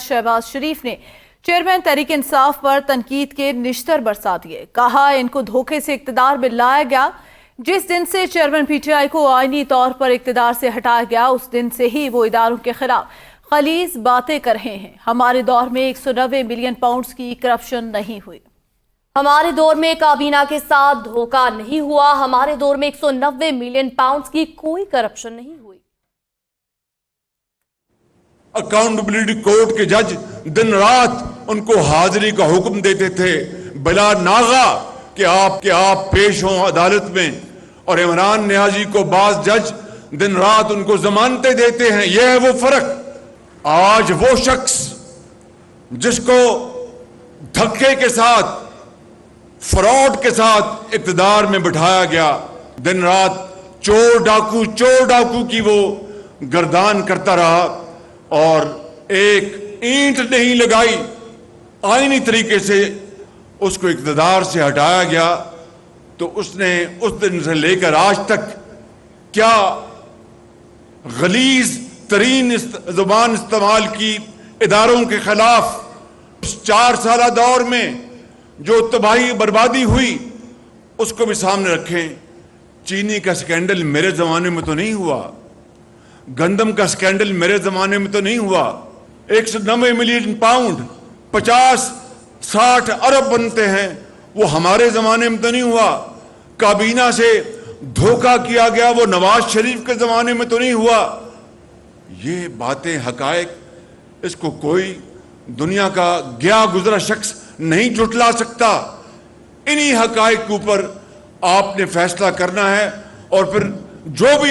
शहबाज शरीफ ने चेयरमैन तहरीक इंसाफ पर तनकीद के निश्तर बरसा दिए। कहा इनको धोखे से इक्तदार में लाया गया। जिस दिन से चेयरमैन पीटीआई को आईनी तौर पर इक्तदार से हटाया गया उस दिन से ही वो इदारों के खिलाफ खलीज बातें कर रहे हैं। हमारे दौर में 190 मिलियन पाउंड्स की करप्शन नहीं हुई। हमारे दौर में काबीना के साथ धोखा नहीं हुआ। हमारे दौर में 190 मिलियन पाउंड्स की कोई करप्शन नहीं हुई। अकाउंटेबिलिटी कोर्ट के जज दिन रात उनको हाजिरी का हुक्म देते थे बिला नागा कि आप पेश हों अदालत में, और इमरान नियाजी को बाज जज दिन रात उनको जमानतें देते हैं। यह है वो फर्क। आज वो शख्स जिसको धक्के के साथ, फ्रॉड के साथ इक्तदार में बिठाया गया, दिन रात चोर डाकू की वो गर्दान करता रहा और एक ईंट नहीं लगाई, आईनी तरीके से उसको इक्तदार से हटाया गया। तो उसने उस दिन से लेकर आज तक क्या गलीज तरीन जुबान इस्तेमाल की इदारों के खिलाफ। 4 साल दौर में जो तबाही बर्बादी हुई उसको भी सामने रखें। चीनी का स्कैंडल मेरे जमाने में तो नहीं हुआ, गंदम का स्कैंडल मेरे जमाने में तो नहीं हुआ। 190 मिलियन पाउंड 50-60 अरब बनते हैं, वो हमारे जमाने में तो नहीं हुआ। काबीना से धोखा किया गया, वो नवाज शरीफ के जमाने में तो नहीं हुआ। ये बातें हकायक, इसको कोई दुनिया का गया गुजरा शख्स नहीं जुटला सकता। इन्हीं हकायक के ऊपर आपने फैसला करना है और फिर जो भी